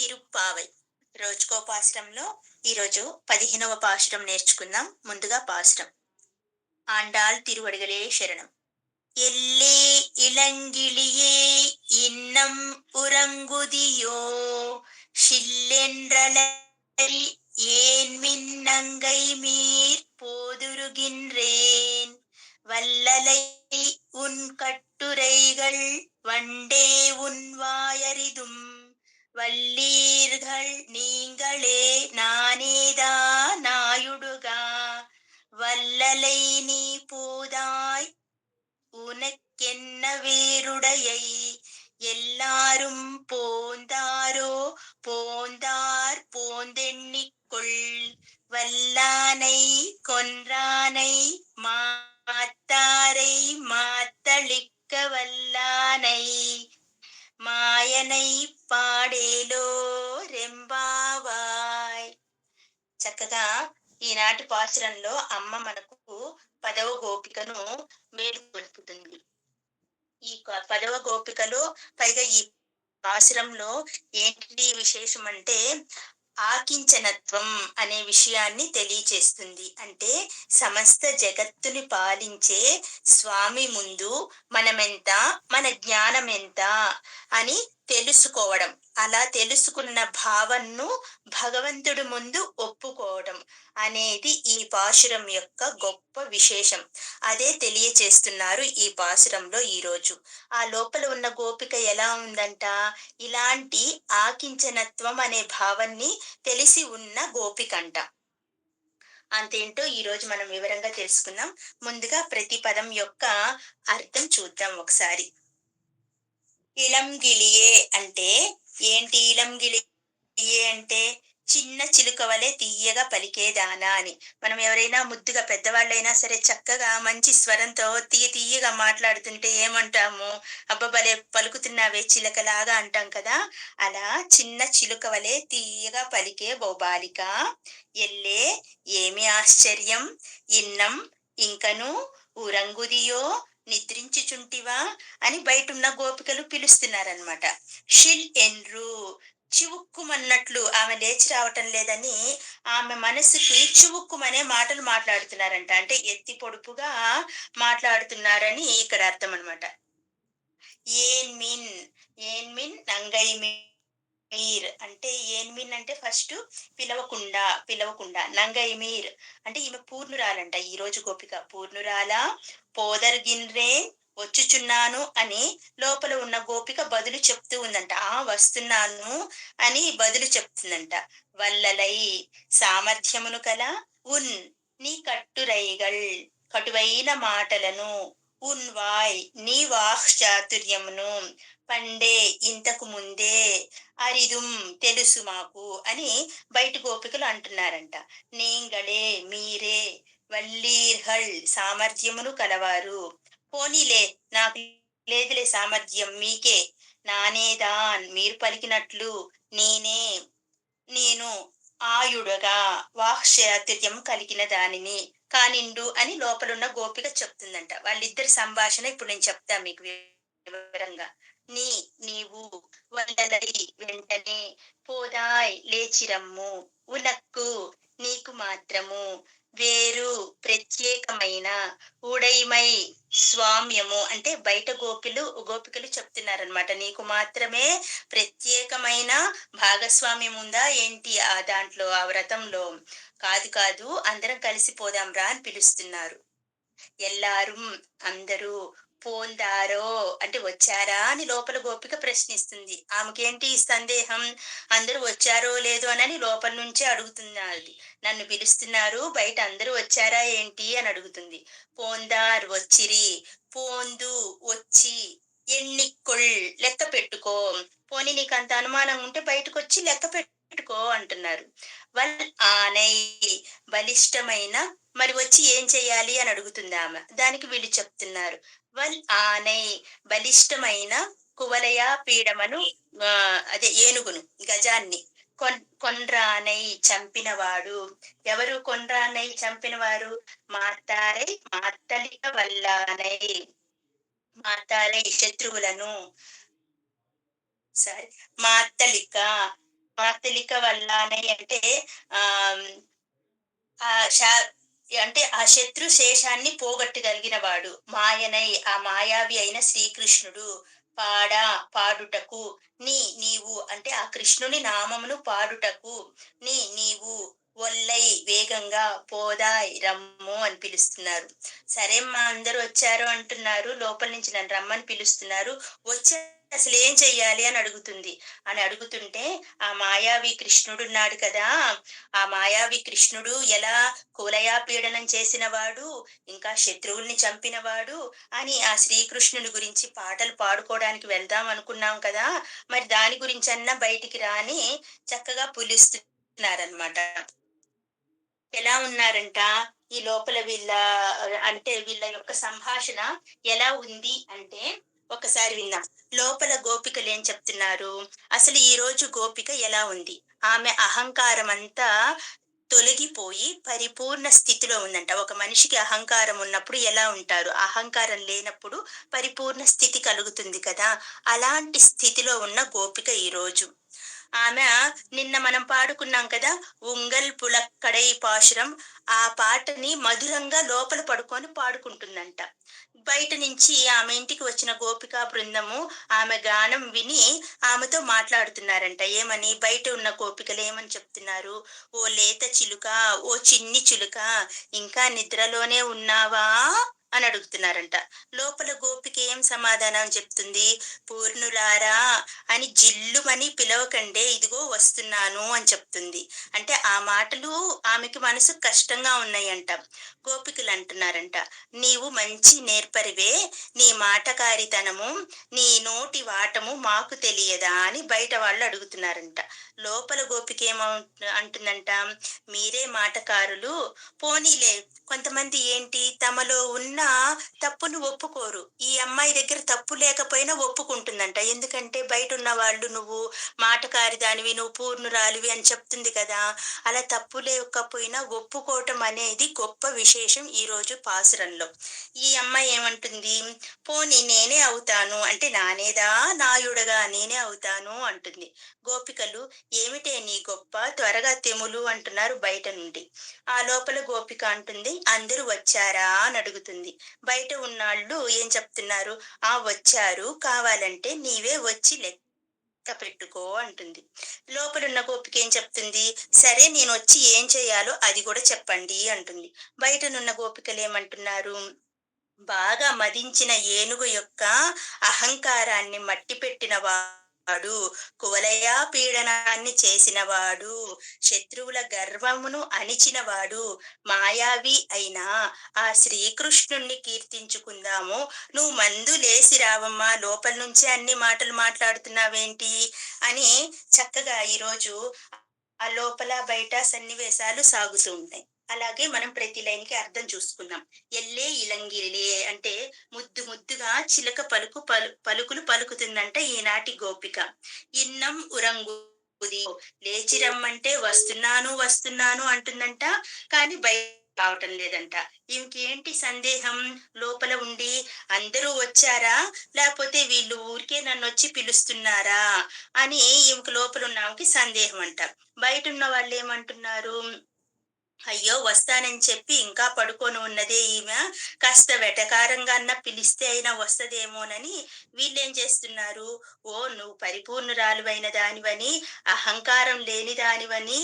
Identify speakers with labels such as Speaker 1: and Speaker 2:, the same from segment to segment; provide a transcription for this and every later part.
Speaker 1: తిరుప్పావై రోజుకో పాశ్రంలో ఈరోజు 15వ పాశ్రం నేర్చుకుందాం. ముందుగా పాశ్రం. ఆండాళ్ తిరువడిగలే శరణం. ఎల్లే ఇளங்கிளியே இன்னம் உறங்குதியோ ஷில்லென்றலறி ஏன்மின் நங்கை மீர் போதுருகின்றேன் வல்லலை உன் கட்டுரைகள் வண்டே உன் வாயறிதும் வல்லீர்கள் நீங்களே நானேதா நாயுடுகா வல்லலை நீ போதாய் உனக்கென்ன வேருடையை எல்லாரும் போந்தாரோ போந்தார் போந்தெண்ணிக்கொள் வல்லானை கொன்றானை மாத்தாரை மாத்தளிக்க வல்லானை మాయనై పాడేలో రెంబావాయ్. చక్కగా ఈనాటి పాసురంలో అమ్మ మనకు 10వ గోపికను మేలుకొల్పుతుంది. ఈ 10వ గోపికలో పైగా ఈ పాసురంలో ఏంటి విశేషం అంటే ఆకించనత్వం అనే విషయాన్ని తెలియచేస్తుంది. అంటే సమస్త జగత్తుని పాలించే స్వామి ముందు మనమెంత, మన జ్ఞానం ఎంత అని తెలుసుకోవడం, అలా తెలుసుకున్న భావన్ను భగవంతుడి ముందు ఒప్పుకోవడం అనేది ఈ పాశురం యొక్క గొప్ప విశేషం. అదే తెలియచేస్తున్నారు ఈ పాశురంలో ఈరోజు. ఆ లోపల ఉన్న గోపిక ఎలా ఉందంట, ఇలాంటి ఆకించనత్వం అనే భావాన్ని తెలిసి ఉన్న గోపికంట. అంతేంటో ఈరోజు మనం వివరంగా తెలుసుకుందాం. ముందుగా ప్రతి పదం యొక్క అర్థం చూద్దాం ఒకసారి. ఇళంగిలియే అంటే ఏంటి? ఇళంగిలియే అంటే చిన్న చిలుక వలె తీయగా పలికేదానా అని. మనం ఎవరైనా ముద్దుగా పెద్దవాళ్ళైనా సరే చక్కగా మంచి స్వరంతో తీయగా మాట్లాడుతుంటే ఏమంటాము? అబ్బబలే పలుకుతున్నావే చిలకలాగా అంటాం కదా. అలా చిన్న చిలుక వలె తీయగా పలికే ఓ బాలిక, ఎల్లే ఏమి ఆశ్చర్యం, ఇన్నం ఇంకను, ఉరంగుదియో నిద్రించుచుంటివా అని బయటున్న గోపికలు పిలుస్తున్నారనమాట. షిల్ ఎన్రు చివుక్కుమన్నట్లు ఆమె లేచి రావటం లేదని ఆమె మనసుకి చివుక్కుమనే మాటలు మాట్లాడుతున్నారంట. అంటే ఎత్తి పొడుపుగా మాట్లాడుతున్నారని ఇక్కడ అర్థం అనమాట. ఏన్మిన్ నంగై మీర్ అంటే ఏన్మిన్ అంటే ఫస్ట్ పిలవకుండా నంగై మీర్ అంటే ఈమె పూర్ణురాలంట. ఈ రోజు గోపిక పూర్ణురాల. పోదర్గిన్రే వచ్చుచున్నాను అని లోపల ఉన్న గోపిక బదులు చెప్తూ ఉందంట. వస్తున్నాను అని బదులు చెప్తుందంట. వల్లలై సామర్థ్యమును కల, ఉన్ నీ కట్టురైగల్ కటువైన మాటలను, ఉన్ వాయ్ నీ వాక్ చాతుర్యమును, పండే ఇంతకు ముందే, అరిదుం తెలుసు మాకు అని బయట గోపికలు అంటున్నారంట. నేంగళే మీరే, వల్లీర్హల్ సామర్థ్యమును కలవారు, పోనీలే నాకు లేదులే సామర్థ్యం మీకే, నానేదాన్ మీరు పలికినట్లు, నేను ఆయుడగా వాక్చాతుర్యం కలిగిన దానిని కానిండు అని లోపలున్న గోపిక చెప్తుందంట. వాళ్ళిద్దరి సంభాషణ ఇప్పుడు నేను చెప్తా మీకు వివరంగా. నీవు, వందలై వెంటనే, పోదాయ్ లేచిరమ్ము, ఉనక్కు నీకు మాత్రము, వేరు ప్రత్యేకమైన, ఉడైమై స్వామ్యము అంటే బయట గోపికలు చెప్తున్నారనమాట. నీకు మాత్రమే ప్రత్యేకమైన భాగస్వామ్యం ఉందా ఏంటి ఆ దాంట్లో, ఆ వ్రతంలో? కాదు అందరం కలిసిపోదాం రా అని పిలుస్తున్నారు. ఎల్లాரும் అందరూ, పోందారో అంటే వచ్చారా అని లోపల గోపిక ప్రశ్నిస్తుంది. ఆమెకేంటి సందేహం? అందరూ వచ్చారో లేదో అని లోపల నుంచే అడుగుతున్నది. నన్ను పిలుస్తున్నారు, బయట అందరూ వచ్చారా ఏంటి అని అడుగుతుంది. పోందార్ వచ్చిరి, పోందు వచ్చి, ఎన్నికొల్ లెక్క పెట్టుకో, పోనీ నీకు అంత అనుమానం ఉంటే బయటకు వచ్చి లెక్క పెట్టుకో అంటున్నారు. వల్ ఆనై బలిష్టమైన, మరి వచ్చి ఏం చెయ్యాలి అని అడుగుతుంది ఆమె. దానికి వీళ్ళు చెప్తున్నారు, వల్ ఆనై బలిష్టమైన, కువలయ పీడమను అదే ఏనుగును, గజాన్ని, కొన్రానై చంపినవాడు. ఎవరు కొన్రానై చంపినవారు? మాతారై మాతలిక వల్లానై, మాతారై శత్రువులను, మాతలిక మాతలిక వల్లానై అంటే ఆహ్, ఆహ్, శా అంటే ఆ శత్రు శేషాన్ని పోగొట్టగలిగిన వాడు. మాయనై ఆ మాయావి అయిన శ్రీకృష్ణుడు పాడా పాడుటకు నీవు అంటే ఆ కృష్ణుని నామమును పాడుటకు నీవు ఒల్లై వేగంగా పోదాయ్ రమ్ము అని పిలుస్తున్నారు. సరే అమ్మా అందరూ వచ్చారు అంటున్నారు. లోపల నుంచి నన్ను రమ్మని పిలుస్తున్నారు. వచ్చి అసలేం చెయ్యాలి అని అడుగుతుంది. అని అడుగుతుంటే ఆ మాయావి కృష్ణుడున్నాడు కదా! ఆ మాయావి కృష్ణుడు ఎలా కువలయాపీడనం చేసినవాడు, ఇంకా శత్రువుల్ని చంపినవాడు అని ఆ శ్రీకృష్ణుని గురించి పాటలు పాడుకోవడానికి వెళ్దాం అనుకున్నాం కదా! మరి దాని గురించన్నా బయటికి రా అని చక్కగా పిలుస్తున్నారనమాట. ఎలా ఉన్నారంట, ఈ లోపల అంటే వీళ్ళ యొక్క సంభాషణ ఎలా ఉంది అంటే, ఒకసారి విందాం. లోపల గోపికలేం చెప్తున్నారు, అసలు ఈ రోజు గోపిక ఎలా ఉంది? ఆమె అహంకారమంతా తొలగిపోయి పరిపూర్ణ స్థితిలో ఉందంట. ఒక మనిషికి అహంకారం ఉన్నప్పుడు ఎలా ఉంటారు? అహంకారం లేనప్పుడు పరిపూర్ణ స్థితి కలుగుతుంది కదా! అలాంటి స్థితిలో ఉన్న గోపిక ఈరోజు. ఆమె నిన్న మనం పాడుకున్నాం కదా! 'ఉంగల్ పులక్కడై పాశురం' ఆ పాటని మధురంగా లోపల పడుకొని పాడుకుంటుందంట. బయట నుంచి ఆమె ఇంటికి వచ్చిన గోపికా బృందము ఆమె గానం విని ఆమెతో మాట్లాడుతున్నారంట. ఏమని? బయట ఉన్న గోపికలు ఏమని చెప్తున్నారు? "ఓ లేత చిలుక, ఓ చిన్ని చిలుక ఇంకా నిద్రలోనే ఉన్నావా?" అని అడుగుతున్నారంట. లోపల గోపిక ఏం సమాధానం చెప్తుంది? "పూర్ణులారా అని జిల్లుమని పిలవకండే ఇదిగో వస్తున్నాను" అని చెప్తుంది. అంటే ఆ మాటలు ఆమెకి మనసు కష్టంగా ఉన్నాయంట. గోపికలు అంటున్నారంట, "నీవు మంచి నేర్పరివే, నీ మాటకారితనము, నీ నోటి వాటము మాకు తెలియదా" అని బయట వాళ్ళు అడుగుతున్నారంట. లోపల గోపిక అంటుందంట, "మీరే మాటకారులు, పోనీలే కొంతమంది ఏంటి తమలో ఉన్న తప్పును ఒప్పుకోరు. ఈ అమ్మాయి దగ్గర తప్పు లేకపోయినా ఒప్పుకుంటుందంట. ఎందుకంటే బయటున్న వాళ్ళు నువ్వు మాటకారిదానివి, నువ్వు పూర్ణురాలివి అని చెప్తుంది కదా! అలా తప్పు లేకపోయినా ఒప్పుకోవటం అనేది గొప్ప విశేషం ఈరోజు పాసురంలో. ఈ అమ్మాయి ఏమంటుంది? పోనీ నేనే అవుతాను అంటే నానేదా నాయుడగా నేనే అవుతాను అంటుంది. గోపికలు ఏమిటే నీ గొప్ప త్వరగా తెములు అంటున్నారు బయట నుండి. ఆ లోపల గోపిక అంటుంది అందరూ వచ్చారా అని అడుగుతుంది. బయట ఉన్నాళ్ళు ఏం చెప్తున్నారు? ఆ వచ్చారు కావాలంటే నీవే వచ్చి లెక్క పెట్టుకో అంటుంది. లోపలున్న గోపిక ఏం చెప్తుంది? సరే నేనొచ్చి ఏం చేయాలో అది కూడా చెప్పండి అంటుంది. బయటనున్న గోపికలేమంటున్నారు? బాగా మదించిన ఏనుగు యొక్క అహంకారాన్ని మట్టిపెట్టిన వాడు, కువలయా పీడనాన్ని చేసినవాడు, శత్రువుల గర్వమును అణిచినవాడు, మాయావి అయినా ఆ శ్రీకృష్ణుణ్ణి కీర్తించుకుందాము. నువ్వు మందు లేసి రావమ్మా, లోపల నుంచే అన్ని మాటలు మాట్లాడుతున్నావేంటి అని చక్కగా ఈరోజు ఆ లోపల బయట సన్నివేశాలు సాగుతూ ఉంటాయి. అలాగే మనం ప్రతి లైన్‌కి అర్థం చూసుకుందాం. ఎల్లే ఇలంగిరిలే అంటే ముద్దు ముద్దుగా చిలక పలుకులు పలుకుతుందంట ఈనాటి గోపిక. ఇన్నం ఉరంగుది లేచి రమ్మంటే వస్తున్నాను వస్తున్నాను అంటుందంట. కానీ బయటికి రావటం లేదంట. ఈమెకేంటి సందేహం లోపల ఉండి అందరూ వచ్చారా? లేపోతే వీళ్ళు ఊరికే నన్నొచ్చి పిలుస్తున్నారా? అని ఈమెకు లోపలున్న ఆమెకి సందేహం అంట. బయటున్న వాళ్ళేమంటున్నారు? అయ్యో! వస్తానని చెప్పి ఇంకా పడుకొని ఉన్నదే ఈమె. కాస్త వెటకారంగా అన్నా పిలిస్తే అయినా వస్తదేమోనని వీళ్ళేం చేస్తున్నారు, ఓహ్! నువ్వు పరిపూర్ణురాలివైన దానివని, అహంకారం లేని దానివని,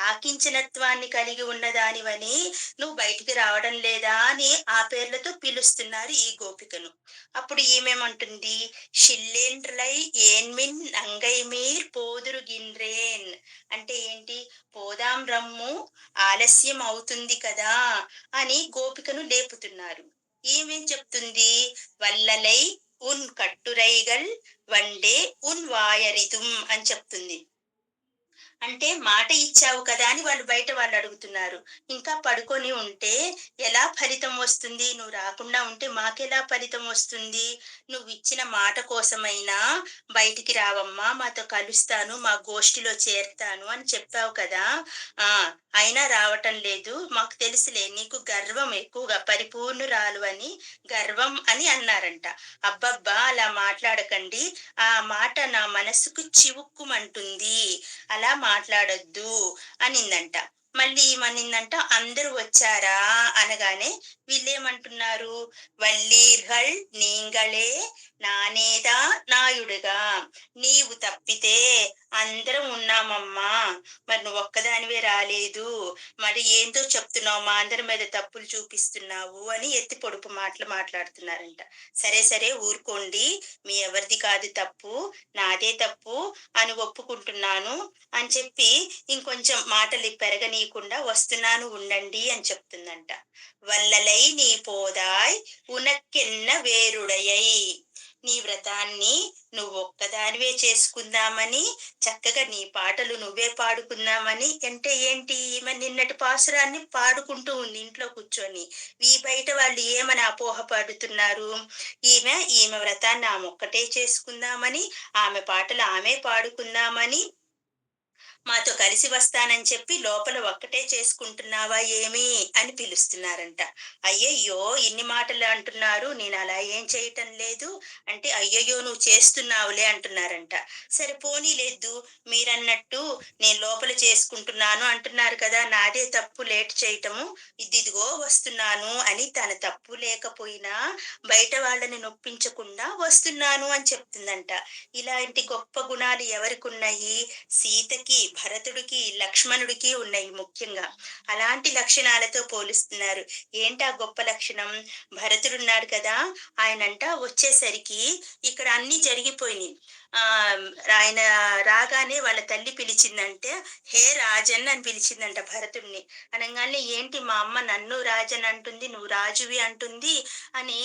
Speaker 1: ఆకించనత్వాన్ని కలిగి ఉన్న దానివని, నువ్వు బయటికి రావడం లేదా అని ఆ పేర్లతో పిలుస్తున్నారు ఈ గోపికను. అప్పుడు ఈమేమంటుంది, "షిల్లేండ్రలై ఏన్మిన్ నంగైమీర్ పోదురుగిన్రేన్" అంటే ఏంటి? పోదాం రమ్ము ఆలస్యం అవుతుంది కదా అని గోపికను లేపుతున్నారు. ఈమెం చెప్తుంది? వల్లలై ఉన్ కట్టురైగల్ వండే ఉన్ వాయరితుం అని చెప్తుంది. అంటే మాట ఇచ్చావు కదా అని వాళ్ళు అడుగుతున్నారు. ఇంకా పడుకొని ఉంటే ఎలా ఫలితం వస్తుంది? నువ్వు రాకుండా ఉంటే మాకెలా ఫలితం వస్తుంది? నువ్విచ్చిన మాట కోసమైనా బయటికి రావమ్మా! మాతో కలుస్తాను. మా గోష్ఠిలో చేరతాను అని చెప్పావు కదా! ఆ! అయినా రావటం లేదు. మాకు తెలుసులే నీకు గర్వం ఎక్కువగా పరిపూర్ణురాలు అని గర్వం అని అన్నారంట. అబ్బబ్బా! అలా మాట్లాడకండి. ఆ మాట నా మనసుకు చివుక్కుమంటుంది. అలా మాట్లాడొద్దు అనిందంట. మళ్ళీ ఏమనిందంట, అందరూ వచ్చారా అనగానే వీళ్ళేమంటున్నారు, వల్లీర్హల్ నీంగళే నానేదా నాయుడుగా, నీవు తప్పితే అందరం ఉన్నామమ్మా, మరి నువ్వు ఒక్కదానివే రాలేదు, మరి ఏందో చెప్తున్నావు, మా అందరి మీద తప్పులు చూపిస్తున్నావు అని ఎత్తి పొడుపు మాటలు మాట్లాడుతున్నారంట. సరే సరే ఊరుకోండి, మీ ఎవరిది కాదు తప్పు, నాదే తప్పు అని ఒప్పుకుంటున్నాను అని చెప్పి ఇంకొంచెం మాటలు పెరగనీయకుండా వస్తున్నాను ఉండండి అని చెప్తుందంట. వల్లలై నీ పోదాయ్ ఉనక్కెన్న వేరుడయై, నీ వ్రతాన్ని నువ్వు ఒక్కదానివే చేసుకుందామని, చక్కగా నీ పాటలు నువ్వే పాడుకుందామని, అంటే ఏంటి, ఈమె నిన్నటి పాసురాన్ని పాడుకుంటూ ఉంది ఇంట్లో కూర్చొని. ఈ బయట వాళ్ళు ఏమని అపోహ పడుతున్నారు, ఈమె వ్రతాన్ని ఆమె ఒక్కటే చేసుకుందామని, ఆమె పాటలు ఆమె పాడుకుందామని, మాతో కలిసి వస్తానని చెప్పి లోపల ఒక్కటే చేసుకుంటున్నావా ఏమి అని పిలుస్తున్నారంట. అయ్యయ్యో ఇన్ని మాటలు అంటున్నారు, నేను అలా ఏం చేయటం లేదు అంటే, అయ్యయ్యో నువ్వు చేస్తున్నావులే అంటున్నారంట. సరే పోనీలేదు, మీరన్నట్టు నేను లోపల చేసుకుంటున్నాను అంటున్నారు కదా, నాదే తప్పు లేట్ చేయటము, ఇదిగో వస్తున్నాను అని తన తప్పు లేకపోయినా బయట వాళ్ళని నొప్పించకుండా వస్తున్నాను అని చెప్తుందంట. ఇలాంటి గొప్ప గుణాలు ఎవరికి ఉన్నాయి, సీతకి, భరతుడికి, లక్ష్మణుడికి ఉన్నాయి ముఖ్యంగా. అలాంటి లక్షణాలతో పోలుస్తున్నారు. ఏంటా గొప్ప లక్షణం, భరతుడున్నాడు కదా, ఆయనంట వచ్చేసరికి ఇక్కడ అన్ని జరిగిపోయినాయి. ఆ ఆయన రాగానే వాళ్ళ తల్లి పిలిచిందంటే, హే రాజన్ అని పిలిచిందంట భరతుడిని. అనగానే ఏంటి మా అమ్మ నన్ను రాజన్ అంటుంది, నువ్వు రాజువి అంటుంది అని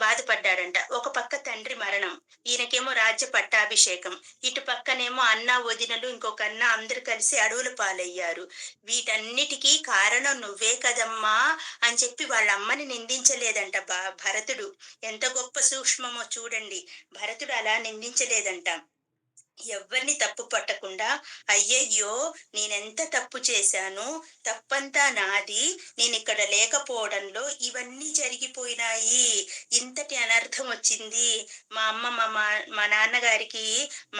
Speaker 1: బాధపడ్డాడంట. ఒక పక్క తండ్రి మరణం, ఈయనకేమో రాజ్య పట్టాభిషేకం, ఇటు పక్కనేమో అన్న వదినలు ఇంకొక అన్న అందరు కలిసి అడవుల పాలయ్యారు. వీటన్నిటికీ కారణం నువ్వే కదమ్మా అని చెప్పి వాళ్ళ అమ్మని నిందించలేదంట భరతుడు. ఎంత గొప్ప సూక్ష్మమో చూడండి. భరతుడు అలా నిందించలేదంట. ఎవరిని తప్పు పట్టకుండా, అయ్యయ్యో నేనెంత తప్పు చేశాను, తప్పంతా నాది, నేను ఇక్కడ లేకపోవడంలో ఇవన్నీ జరిగిపోయినాయి, ఇంతటి అనర్థం వచ్చింది, మా అమ్మ మా నాన్నగారికి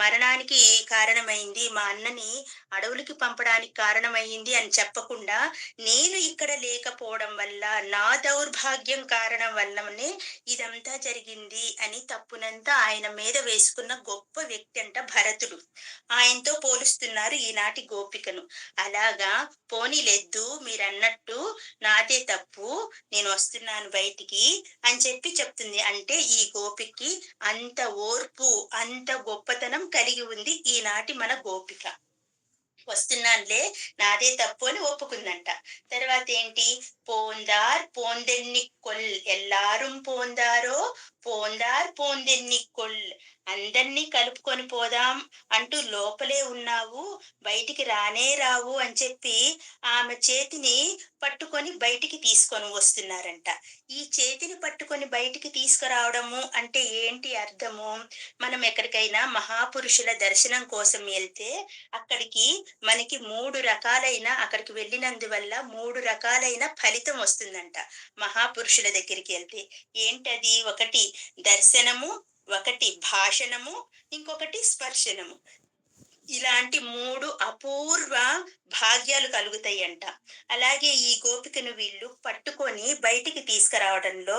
Speaker 1: మరణానికి కారణమైంది, మా అన్నని అడవులకి పంపడానికి కారణమైంది అని చెప్పకుండా, నేను ఇక్కడ లేకపోవడం వల్ల, నా దౌర్భాగ్యం కారణం వల్లనే ఇదంతా జరిగింది అని తప్పునంతా ఆయన మీద వేసుకున్న గొప్ప వ్యక్తి అంట భరతుడు. ఆయనతో పోలుస్తున్నారు ఈనాటి గోపికను. అలాగా పోనీలెద్దు మీరన్నట్టు నాదే తప్పు, నేను వస్తున్నాను బయటికి అని చెప్పి చెప్తుంది. అంటే ఈ గోపికి అంత ఓర్పు, అంత గొప్పతనం కలిగి ఉంది ఈనాటి మన గోపిక. వస్తున్నానులే, నాదే తప్పు అని ఒప్పుకుందంట. తర్వాత ఏంటి, పోందార్ పోందెన్నికొల్ ఎల్లాரும் పోందారో పోందార్ పోందెన్నికొల్, అందరినీ కలుపుకొని పోదాం అంటూ లోపలే ఉన్నావు, బయటికి రానే రావు అని చెప్పి ఆమె చేతిని పట్టుకొని బయటికి తీసుకొని వస్తున్నారంట. ఈ చేతిని పట్టుకొని బయటికి తీసుకురావడము అంటే ఏంటి అర్థము, మనం ఎక్కడికైనా మహాపురుషుల దర్శనం కోసం వెళ్తే అక్కడికి మనకి 3 రకాలైన, అక్కడికి వెళ్ళినందువల్ల 3 రకాలైన ఫలితం వస్తుందంట మహాపురుషుల దగ్గరికి వెళ్తే. ఏంటది, ఒకటి దర్శనము, ఒకటి భాషణము, ఇంకొకటి స్పర్శనము. ఇలాంటి 3 అపూర్వ భాగ్యాలు కలుగుతాయంట. అలాగే ఈ గోపికను వీళ్ళు పట్టుకొని బయటికి తీసుకురావడంలో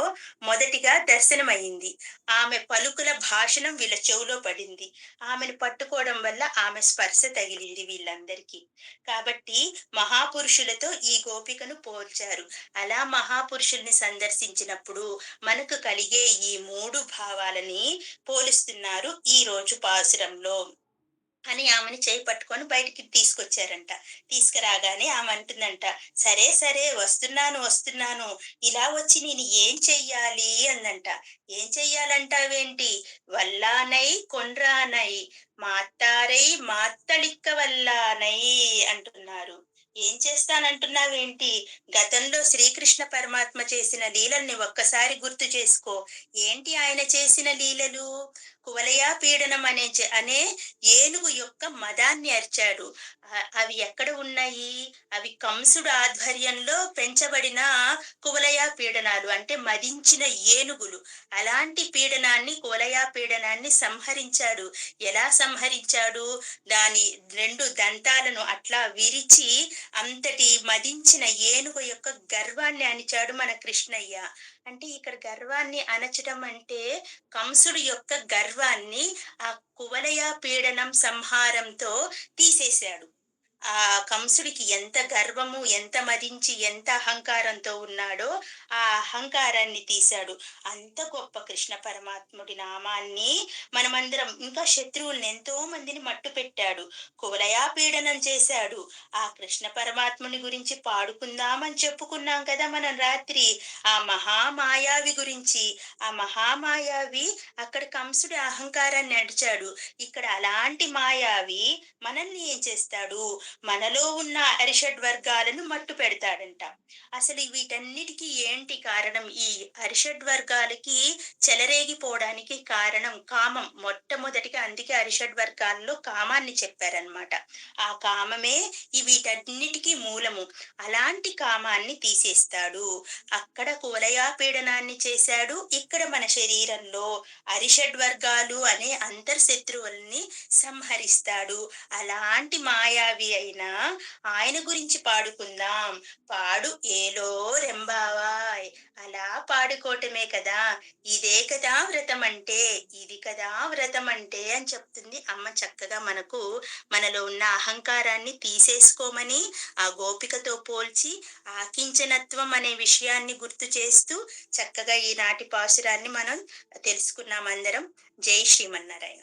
Speaker 1: మొదటిగా దర్శనమయ్యింది. ఆమె పలుకుల భాషణం వీళ్ళ చెవులో పడింది. ఆమెను పట్టుకోవడం వల్ల ఆమె స్పర్శ తగిలింది వీళ్ళందరికీ. కాబట్టి మహాపురుషులతో ఈ గోపికను పోల్చారు. అలా మహాపురుషుల్ని సందర్శించినప్పుడు మనకు కలిగే ఈ 3 భావాలని పోలుస్తున్నారు ఈ రోజు పాసురంలో అని ఆమెని చేయి పట్టుకొని బయటికి తీసుకొచ్చారంట. తీసుకురాగానే ఆమె అంటుందంట, సరే సరే వస్తున్నాను వస్తున్నాను, ఇలా వచ్చి నేను ఏం చెయ్యాలి అందంట. ఏం చెయ్యాలంటావేంటి, వల్లానై కొండ్రానై మాత్తారై మాత్తళిక్క వల్లానై అంటున్నారు. ఏం చేస్తానంటున్నావేంటి, గతంలో శ్రీకృష్ణ పరమాత్మ చేసిన లీలల్ని ఒక్కసారి గుర్తు చేసుకో. ఏంటి ఆయన చేసిన లీలలు, కువలయ పీడనం అనే ఏనుగు యొక్క మదాన్ని అరిచాడు. అవి ఎక్కడ ఉన్నాయి? అవి కంసుడు ఆధ్వర్యంలో పెంచబడిన కువలయ పీడనాలు అంటే మదించిన ఏనుగులు. అలాంటి పీడనాన్ని కువలయ పీడనాన్ని సంహరించాడు. ఎలా సంహరించాడు? దాని 2 దంతాలను అట్లా విరిచి అంతటి మదించిన ఏనుగు యొక్క గర్వాన్ని అణిచాడు మన కృష్ణయ్య. అంటే ఇక్కడ గర్వాన్ని అణచడం అంటే కంసుడు యొక్క గర్వాన్ని ఆ కువలయ పీడనం సంహారంతో తీసేశాడు. ఆ కంసుడికి ఎంత గర్వము, ఎంత మదించి, ఎంత అహంకారంతో ఉన్నాడో, ఆ అహంకారాన్ని తీశాడు. అంత గొప్ప కృష్ణ పరమాత్ముడి నామాన్ని మనమందరం ఇంకా శత్రువుల్ని ఎంతో మందిని మట్టుపెట్టాడు. కువలయా పీడనం చేశాడు. ఆ కృష్ణ పరమాత్ముని గురించి పాడుకుందామని చెప్పుకున్నాం కదా మనం రాత్రి. ఆ మహామాయావి గురించి. ఆ మహామాయావి అక్కడ కంసుడి అహంకారాన్ని అణిచాడు. ఇక్కడ అలాంటి మాయావి మనల్ని ఏం చేస్తాడు? మనలో ఉన్న అరిషడ్ వర్గాలను మట్టు పెడతాడంట. అసలు వీటన్నిటికీ ఏంటి కారణం? ఈ అరిషడ్ వర్గాలకి చెలరేగిపోవడానికి కారణం కామం. మొట్టమొదటిగా అందుకే అరిషడ్ వర్గాల్లో కామాన్ని చెప్పారనమాట. ఆ కామమే ఈ వీటన్నిటికీ మూలము. అలాంటి కామాన్ని తీసేస్తాడు. అక్కడ కువలయా పీడనాన్ని చేశాడు. ఇక్కడ మన శరీరంలో అరిషడ్ వర్గాలు అనే అంతర్శత్రువుల్ని సంహరిస్తాడు. అలాంటి మాయావి అయినా ఆయన గురించి పాడుకుందాం. పాడు ఏలో రెంబావాయ్. అలా పాడుకోవటమే కదా! ఇదే కదా వ్రతం అంటే, ఇది కదా వ్రతం అంటే అని చెప్తుంది అమ్మ చక్కగా మనకు. మనలో ఉన్న అహంకారాన్ని తీసేసుకోమని ఆ గోపికతో పోల్చి ఆ కించనత్వం అనే విషయాన్ని గుర్తు చేస్తూ చక్కగా ఈనాటి పాసురాన్ని మనం తెలుసుకున్నాం అందరం. జై శ్రీమన్నారాయణ.